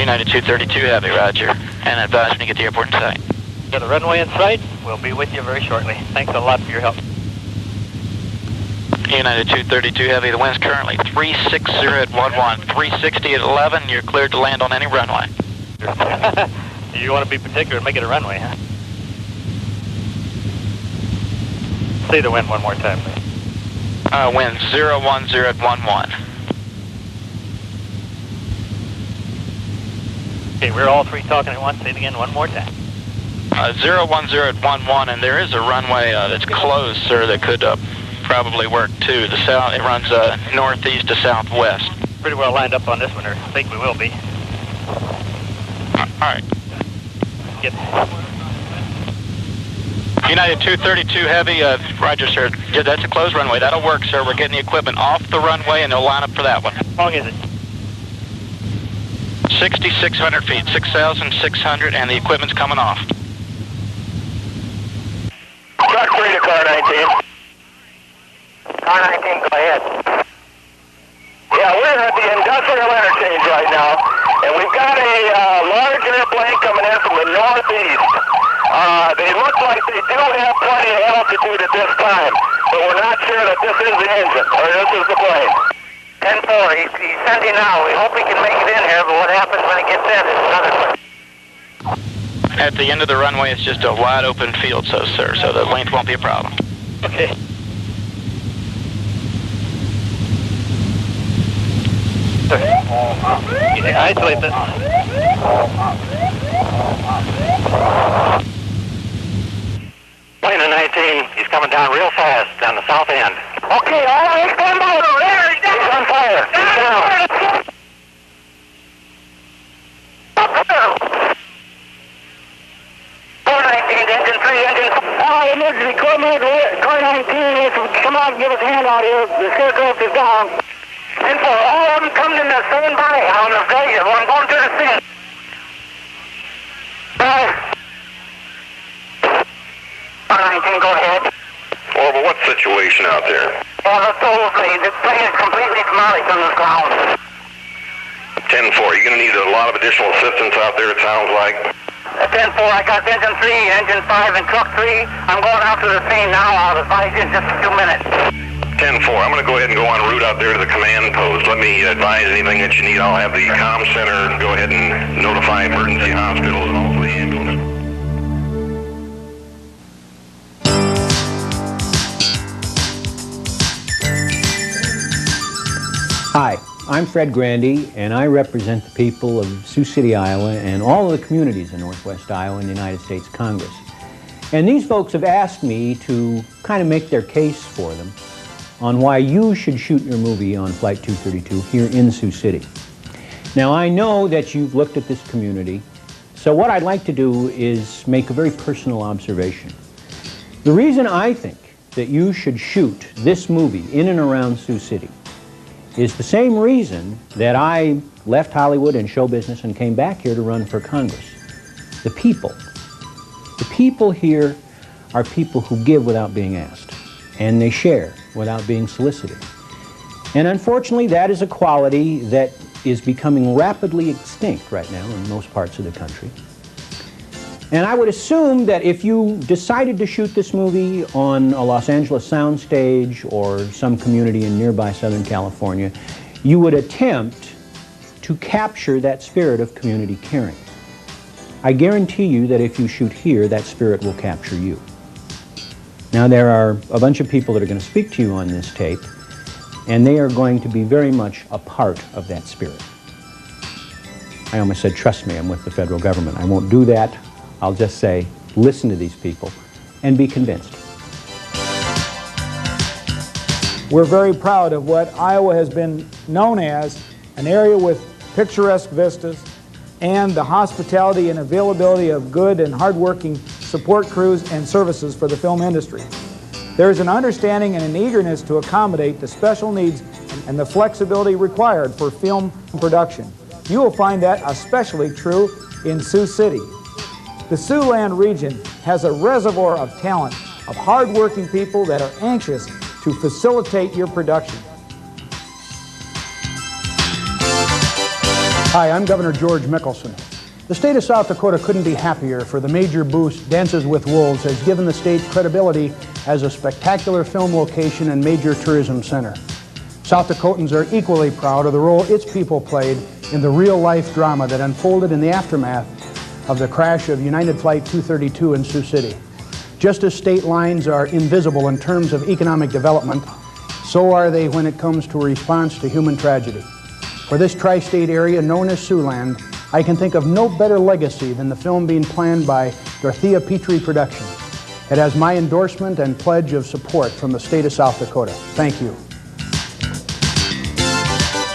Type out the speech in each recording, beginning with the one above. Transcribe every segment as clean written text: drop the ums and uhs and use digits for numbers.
United 232 Heavy, roger. And advise when you get the airport in sight. Got the runway in sight. We'll be with you very shortly. Thanks a lot for your help. United 232 Heavy, the wind's currently 360 at 11, 360 at 11. You're cleared to land on any runway. You want to be particular and make it a runway, huh? Say the wind one more time, please. Wind 010 at 11. Okay, we're all three talking at once. Say it again one more time. 010 at 11, and there is a runway that's closed, sir, that could probably work too. The south, it runs northeast to southwest. Pretty well lined up on this one, or I think we will be. All right. Get. United 232 Heavy, roger, sir. Yeah, that's a closed runway. That'll work, sir. We're getting the equipment off the runway, and they'll line up for that one. How long is it? 6,600 feet, 6,600, and the equipment's coming off. Truck 3 to car 19. Car 19, go ahead. Yeah, we're at the industrial interchange right now, and we've got a large airplane coming in from the northeast. They look like they do have plenty of altitude at this time, but we're not sure that this is the engine, or this is the plane. 10-4, he's sending now. We hope he can make it in here, but what happens when he gets in is another question. At the end of the runway, it's just a wide open field, so the length won't be a problem. Okay. Isolate this. Plane of 19, he's coming down real fast down the south end. Okay, all right, stand by over there. He's on fire. He's down. Car 19, engine 3, engine 4. Emergency equipment, car 19, come out and give us a hand out here. The aircraft is down. And for all of them coming in the same body on the Vegas. I'm going to the scene. Car 19, go ahead. Well, but what situation out there? Well, the plane is completely demolished on the ground. 10-4, you're going to need a lot of additional assistance out there, it sounds like. 10-4, I got engine 3, engine 5, and truck 3. I'm going out to the scene now. I'll advise you in just a few minutes. 10-4, I'm going to go ahead and go en route out there to the command post. Let me advise anything that you need. I'll have the comm center go ahead and notify emergency hospitals and also the ambulance. Hi, I'm Fred Grandy, and I represent the people of Sioux City, Iowa, and all of the communities in northwest Iowa in the United States Congress. And these folks have asked me to kind of make their case for them on why you should shoot your movie on Flight 232 here in Sioux City. Now, I know that you've looked at this community, so what I'd like to do is make a very personal observation. The reason I think that you should shoot this movie in and around Sioux City is the same reason that I left Hollywood and show business and came back here to run for Congress. The people. The people here are people who give without being asked, and they share without being solicited. And unfortunately, that is a quality that is becoming rapidly extinct right now in most parts of the country. And I would assume that if you decided to shoot this movie on a Los Angeles soundstage or some community in nearby Southern California, you would attempt to capture that spirit of community caring. I guarantee you that if you shoot here, that spirit will capture you. Now, there are a bunch of people that are going to speak to you on this tape, and they are going to be very much a part of that spirit. I almost said, trust me, I'm with the federal government. I won't do that. I'll just say, listen to these people and be convinced. We're very proud of what Iowa has been known as an area with picturesque vistas and the hospitality and availability of good and hardworking support crews and services for the film industry. There is an understanding and an eagerness to accommodate the special needs and the flexibility required for film production. You will find that especially true in Sioux City. The Siouxland region has a reservoir of talent, of hard-working people that are anxious to facilitate your production. Hi, I'm Governor George Mickelson. The state of South Dakota couldn't be happier for the major boost Dances with Wolves has given the state credibility as a spectacular film location and major tourism center. South Dakotans are equally proud of the role its people played in the real-life drama that unfolded in the aftermath of the crash of United Flight 232 in Sioux City. Just as state lines are invisible in terms of economic development, so are they when it comes to a response to human tragedy. For this tri-state area known as Siouxland, I can think of no better legacy than the film being planned by Dorothea Petrie Productions. It has my endorsement and pledge of support from the state of South Dakota. Thank you.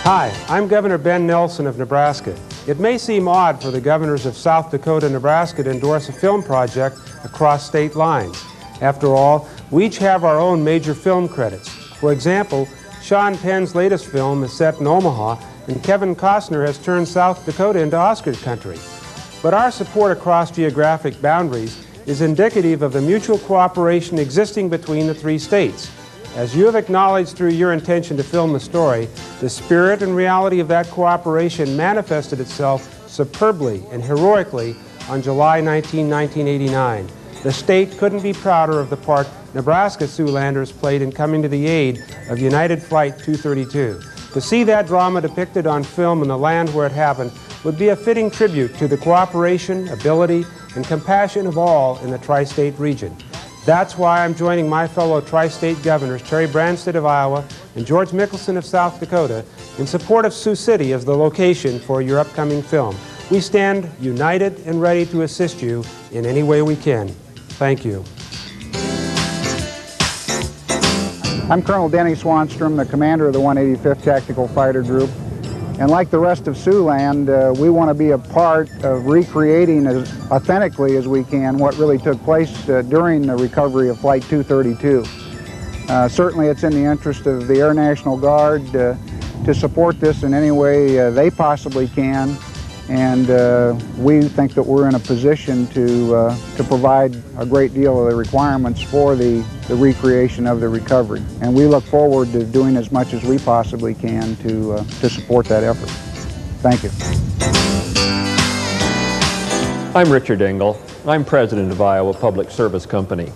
Hi, I'm Governor Ben Nelson of Nebraska. It may seem odd for the governors of South Dakota and Nebraska to endorse a film project across state lines. After all, we each have our own major film credits. For example, Sean Penn's latest film is set in Omaha, and Kevin Costner has turned South Dakota into Oscar country. But our support across geographic boundaries is indicative of the mutual cooperation existing between the three states. As you have acknowledged through your intention to film the story, the spirit and reality of that cooperation manifested itself superbly and heroically on July 19, 1989. The state couldn't be prouder of the part Nebraska Siouxlanders played in coming to the aid of United Flight 232. To see that drama depicted on film in the land where it happened would be a fitting tribute to the cooperation, ability, and compassion of all in the tri-state region. That's why I'm joining my fellow tri-state governors, Terry Branstad of Iowa and George Mickelson of South Dakota, in support of Sioux City as the location for your upcoming film. We stand united and ready to assist you in any way we can. Thank you. I'm Colonel Denny Swanstrom, the commander of the 185th Tactical Fighter Group. And like the rest of Siouxland, we want to be a part of recreating as authentically as we can what really took place during the recovery of Flight 232. Certainly it's in the interest of the Air National Guard to support this in any way they possibly can. And we think that we're in a position to provide a great deal of the requirements for the recreation of the recovery. And we look forward to doing as much as we possibly can to support that effort. Thank you. I'm Richard Engel. I'm president of Iowa Public Service Company.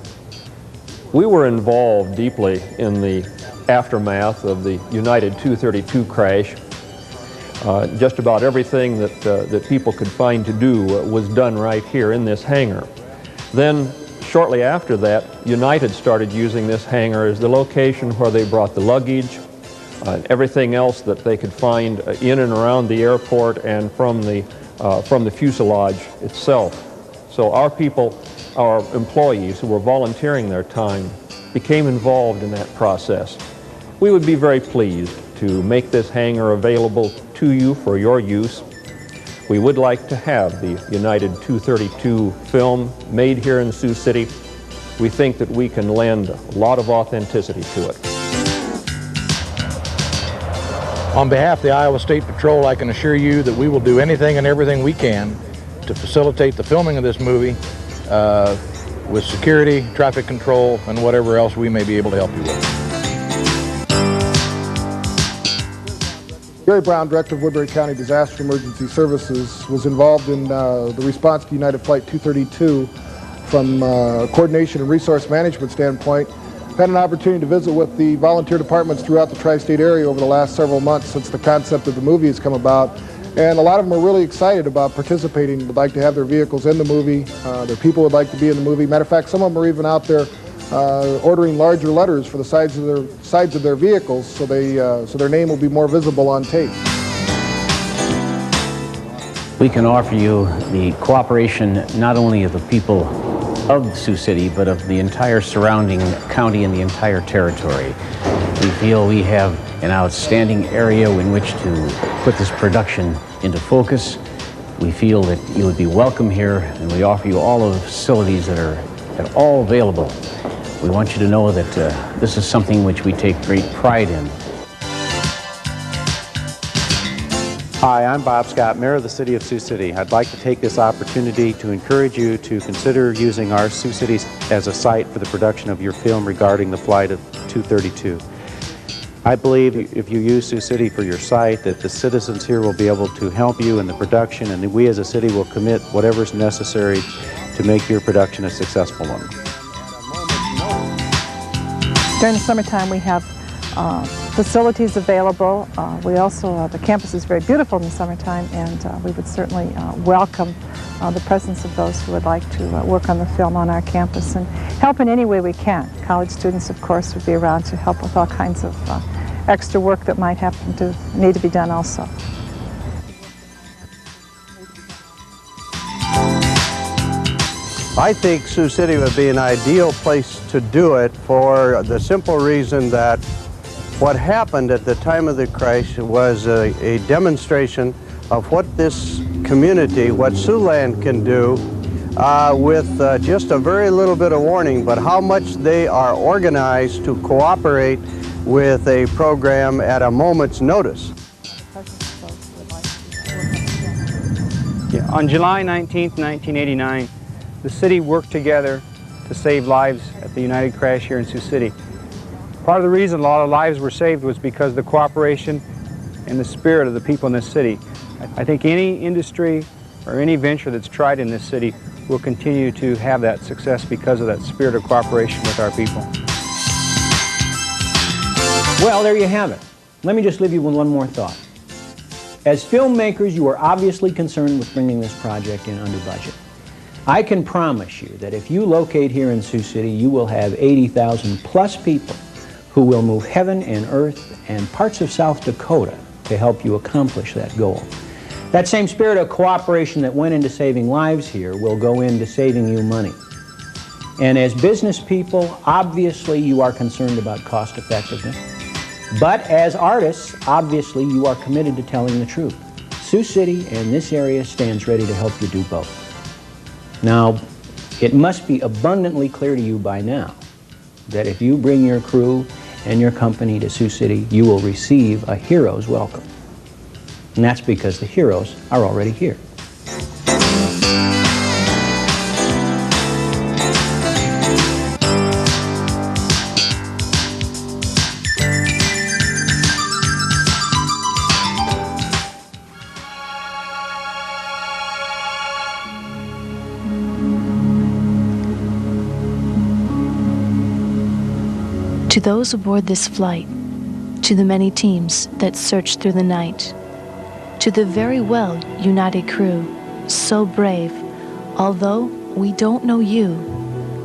We were involved deeply in the aftermath of the United 232 crash. Just about everything that people could find to do was done right here in this hangar. Then, shortly after that, United started using this hangar as the location where they brought the luggage, everything else that they could find in and around the airport and from the fuselage itself. So our people, our employees who were volunteering their time, became involved in that process. We would be very pleased to make this hangar available to you for your use. We would like to have the United 232 film made here in Sioux City. We think that we can lend a lot of authenticity to it. On behalf of the Iowa State Patrol, I can assure you that we will do anything and everything we can to facilitate the filming of this movie with security, traffic control, and whatever else we may be able to help you with. Gary Brown, Director of Woodbury County Disaster Emergency Services, was involved in the response to United Flight 232 from a coordination and resource management standpoint. Had an opportunity to visit with the volunteer departments throughout the tri-state area over the last several months since the concept of the movie has come about. And a lot of them are really excited about participating, would like to have their vehicles in the movie, their people would like to be in the movie. Matter of fact, some of them are even out there ordering larger letters for the sides of their vehicles so their name will be more visible on tape. We can offer you the cooperation not only of the people of Sioux City, but of the entire surrounding county and the entire territory. We feel we have an outstanding area in which to put this production into focus. We feel that you would be welcome here, and we offer you all of the facilities that are all available. We want you to know that this is something which we take great pride in. Hi, I'm Bob Scott, Mayor of the City of Sioux City. I'd like to take this opportunity to encourage you to consider using our Sioux City as a site for the production of your film regarding the flight of 232. I believe if you use Sioux City for your site, that the citizens here will be able to help you in the production, and we as a city will commit whatever is necessary to make your production a successful one. During the summertime, we have facilities available. We also, the campus is very beautiful in the summertime, and we would certainly welcome the presence of those who would like to work on the film on our campus and help in any way we can. College students, of course, would be around to help with all kinds of extra work that might happen to need to be done also. I think Sioux City would be an ideal place to do it for the simple reason that what happened at the time of the crash was a demonstration of what this community, what Siouxland can do with just a very little bit of warning, but how much they are organized to cooperate with a program at a moment's notice. Yeah, on July 19th, 1989, the city worked together to save lives at the United crash here in Sioux City. Part of the reason a lot of lives were saved was because of the cooperation and the spirit of the people in this city. I think any industry or any venture that's tried in this city will continue to have that success because of that spirit of cooperation with our people. Well, there you have it. Let me just leave you with one more thought. As filmmakers, you are obviously concerned with bringing this project in under budget. I can promise you that if you locate here in Sioux City, you will have 80,000 plus people who will move heaven and earth and parts of South Dakota to help you accomplish that goal. That same spirit of cooperation that went into saving lives here will go into saving you money. And as business people, obviously you are concerned about cost effectiveness. But as artists, obviously you are committed to telling the truth. Sioux City and this area stands ready to help you do both. Now, it must be abundantly clear to you by now that if you bring your crew and your company to Sioux City, you will receive a hero's welcome. And that's because the heroes are already here. To those aboard this flight, to the many teams that searched through the night, to the very well united crew, so brave, although we don't know you,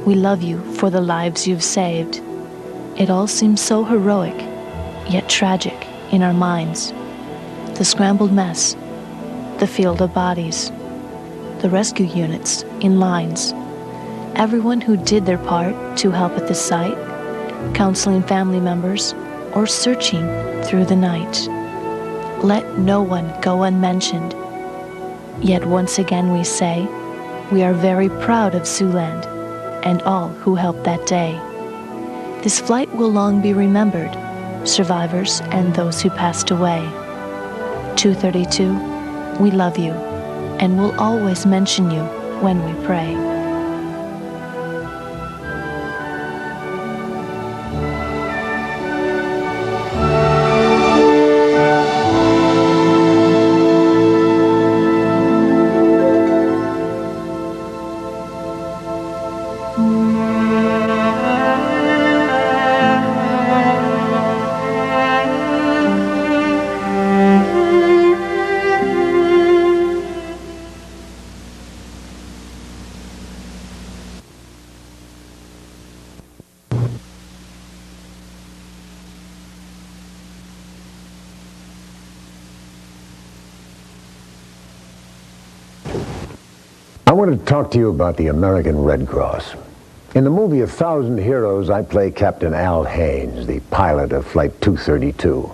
we love you for the lives you've saved. It all seems so heroic, yet tragic in our minds. The scrambled mess, the field of bodies, the rescue units in lines, everyone who did their part to help at the site, counseling family members, or searching through the night. Let no one go unmentioned. Yet once again we say, we are very proud of Siouxland and all who helped that day. This flight will long be remembered, survivors and those who passed away. 232, we love you, and will always mention you when we pray. I wanted to talk to you about the American Red Cross. In the movie 1,000 Heroes, I play Captain Al Haynes, the pilot of Flight 232.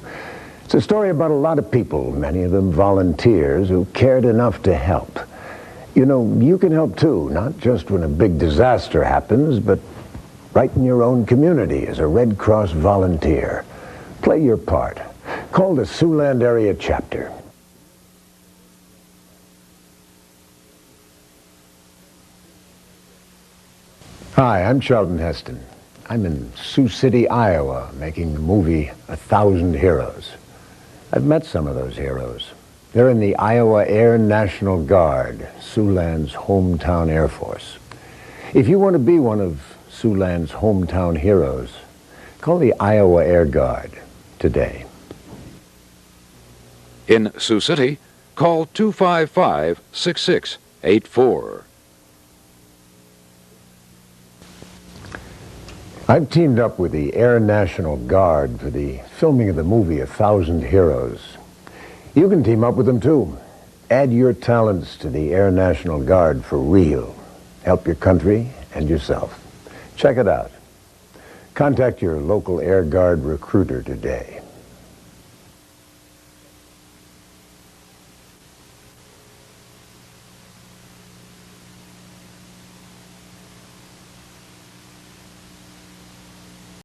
It's a story about a lot of people, many of them volunteers, who cared enough to help. You know, you can help too, not just when a big disaster happens, but right in your own community as a Red Cross volunteer. Play your part. Call the Siouxland area chapter. Hi, I'm Charlton Heston. I'm in Sioux City, Iowa, making the movie 1,000 Heroes. I've met some of those heroes. They're in the Iowa Air National Guard, Siouxland's hometown Air Force. If you want to be one of Siouxland's hometown heroes, call the Iowa Air Guard today. In Sioux City, call 255-6684. I've teamed up with the Air National Guard for the filming of the movie 1,000 Heroes. You can team up with them too. Add your talents to the Air National Guard for real. Help your country and yourself. Check it out. Contact your local Air Guard recruiter today.